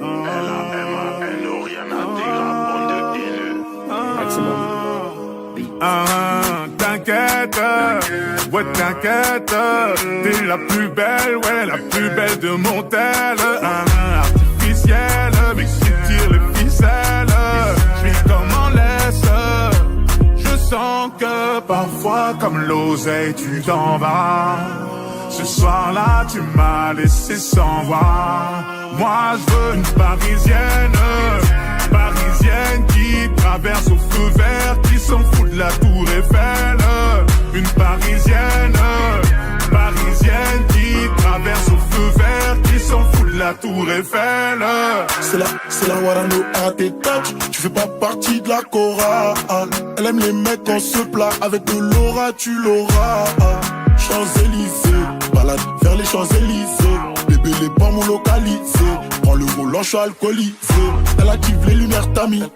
L-A-M-A-N-O, rien n'intègre, bande de haineux. Maximum. T'inquiète, ouais t'inquiète, t'es la plus belle, ouais la plus belle de mon tel. Artificielle, mais qui tire les ficelles, j'suis comme en laisse. Je sens que parfois comme l'oseille tu t'en vas. Ce soir-là tu m'as laissé sans voix. Moi je veux une parisienne, parisienne qui traverse au feu vert, qui s'en fout de la tour Eiffel. Une parisienne, parisienne qui traverse au feu vert, qui s'en fout de la tour Eiffel. C'est la Warano à tes touch, tu fais pas partie de la chorale. Elle aime les mecs en se plat, avec de l'aura tu l'auras. Champs-Élysées, balade vers les Champs-Élysées. Bébé les pommes localisés, prends le volant, je suis alcoolisé. Elle active les lumières tamies,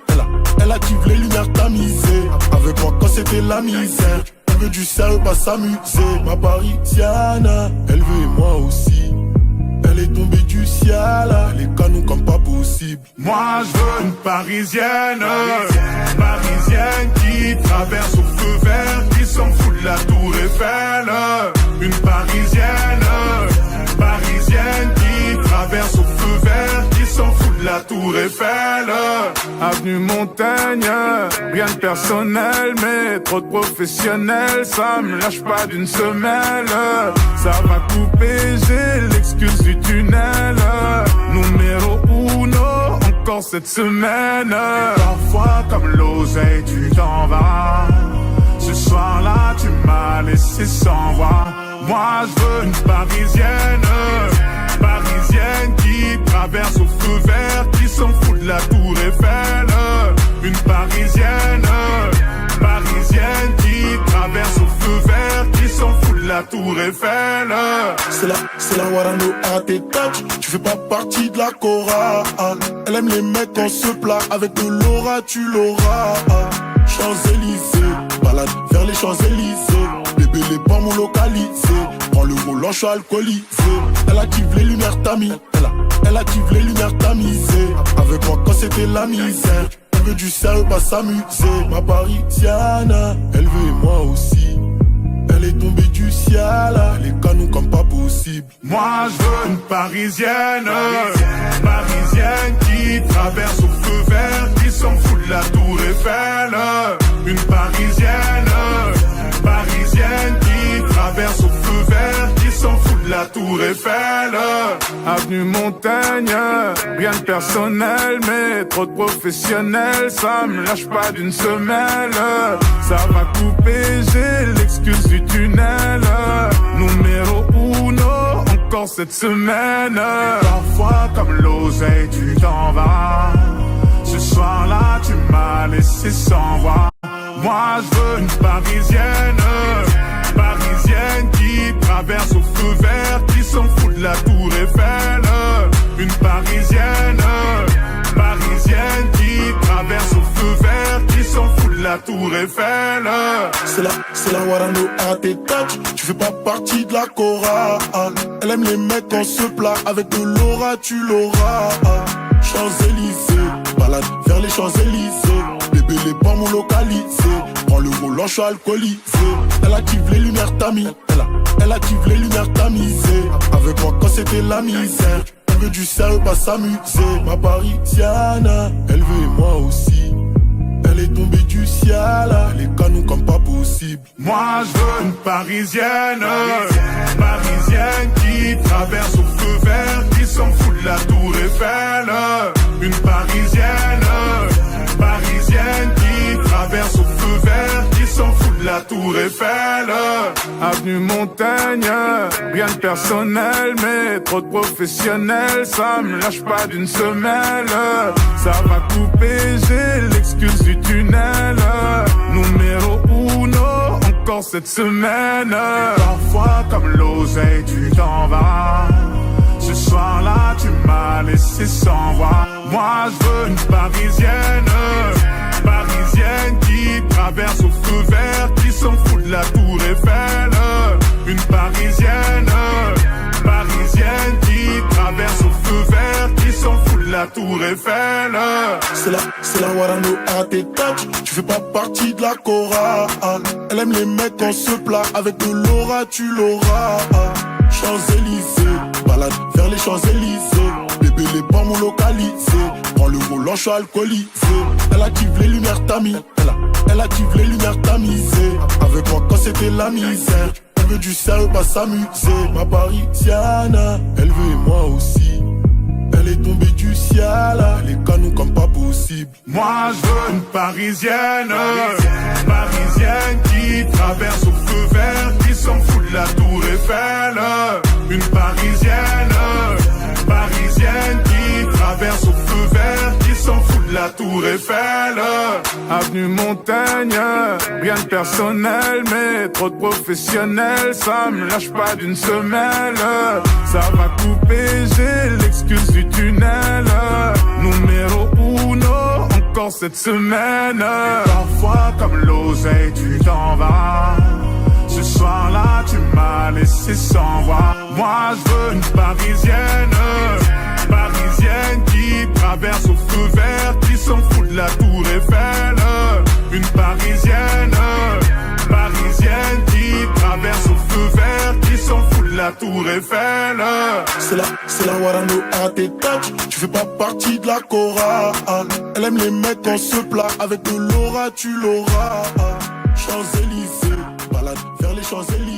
elle active les lumières tamisées. Avec moi quand c'était la misère, elle veut du sérieux, pas s'amuser. Ma parisienne, elle veut moi aussi. Elle est tombée du ciel, les canons comme pas possible. Moi je veux une parisienne, parisienne qui traverse au feu vert, qui s'en fout de la tour Eiffel. Une parisienne, parisienne qui traverse au feu vert, qui s'en fout de la tour Eiffel. Avenue Montaigne, rien de personnel, mais trop de professionnels, ça me lâche pas d'une semelle. Ça va couper, j'ai l'excuse du tunnel. Numéro uno, encore cette semaine. Parfois comme l'oseille tu t'en vas. Ce soir-là tu m'as laissé sans voix. Moi je veux une parisienne, parisienne qui traverse au feu vert, qui s'en fout de la tour Eiffel. Une parisienne, parisienne qui traverse au feu vert, qui s'en fout de la tour Eiffel. C'est la Warano à tes touch, tu fais pas partie de la chorale. Elle aime les mecs en se plat, avec de l'aura tu l'auras. Champs-Élysées, balade vers les Champs-Élysées. Bébé les pommes localisés, prends le volant, je suis alcoolisé. Elle active les lumières tamies, elle active les lumières tamisées. Avec moi quand c'était la misère, elle veut du sérieux, pas s'amuser. Ma parisienne, elle veut moi aussi. Elle est tombée du ciel, les canons comme pas possible. Moi je veux une parisienne, parisienne qui traverse au feu vert, qui s'en fout de la tour Eiffel. Une parisienne, parisienne qui traverse au feu vert, qui s'en fout de la tour Eiffel. Avenue Montaigne, rien de personnel, mais trop de professionnels, ça me lâche pas d'une semelle. Ça va couper, j'ai l'excuse du tunnel. Numéro uno, encore cette semaine. Parfois comme l'oseille tu t'en vas. Ce soir-là tu m'as laissé sans voix. Moi je veux une parisienne, parisienne qui traverse au feu vert, qui s'en fout de la tour Eiffel. Une parisienne, parisienne qui traverse au feu vert, qui s'en fout de la tour Eiffel. C'est la Warano à tes touch, tu fais pas partie de la chorale. Elle aime les mecs en se plat, avec de l'aura tu l'auras. Champs-Élysées, balade vers les Champs-Élysées. Bébé les pommes localisés, prends le volant, je suis alcoolisé. Elle active les lumières tamies, elle active les lumières tamisées. Avec moi quand c'était la misère, elle veut du sérieux, pas s'amuser. Ma parisienne, elle veut moi aussi. Elle est tombée du ciel, les canons comme pas possible. Moi je veux une parisienne, parisienne qui traverse au feu vert, qui s'en fout de la tour Eiffel. Une parisienne, parisienne qui traverse au feu vert, qui s'en fout de la tour Eiffel. Avenue Montaigne, rien de personnel, mais trop de professionnels, ça me lâche pas d'une semelle. Ça va couper, j'ai l'excuse du tunnel. Numéro uno, encore cette semaine. Parfois comme l'oseille tu t'en vas. Ce soir-là tu m'as laissé sans voix. Moi je veux une parisienne, parisienne qui traverse au feu vert, qui s'en fout de la tour Eiffel. Une parisienne, parisienne qui traverse au feu la tour Eiffel. C'est la Warano à tes touch. Tu fais pas partie de la chorale. Elle aime les mecs en se plat. Avec de l'aura, tu l'auras. Champs-Élysées, balade vers les Champs-Élysées. Bébé, les pommes localisées. Prends le volant, je suis alcoolisé. Elle active les lumières tamisées. Elle active les lumières tamisées. Avec moi quand c'était la misère. Elle veut du sérieux, pas s'amuser. Ma parisienne, elle veut moi aussi. Elle est tombée du ciel, elle est canon comme pas possible. Moi je veux une parisienne, parisienne qui traverse au feu vert, qui s'en fout de la tour Eiffel. Une parisienne, parisienne qui traverse au feu vert, qui s'en fout de la tour Eiffel. Avenue Montaigne, rien de personnel, mais trop de professionnels, ça me lâche pas d'une semelle. Ça va couper, j'ai l'excuse du tunnel. Numéro uno, encore cette semaine. Parfois comme l'oseille, tu t'en vas. Ce soir-là, tu m'as laissé sans voix. Moi, je veux une parisienne, parisienne qui traverse au feu vert, qui s'en fout de la tour Eiffel. Une parisienne, parisienne qui traverse au feu vert, qui s'en fout de la tour Eiffel. C'est la Warano à tes touch. Tu fais pas partie de la chorale. Elle aime les mecs en se plat. Avec de l'aura, tu l'auras. Champs-Élysées, balade vers les Champs-Élysées.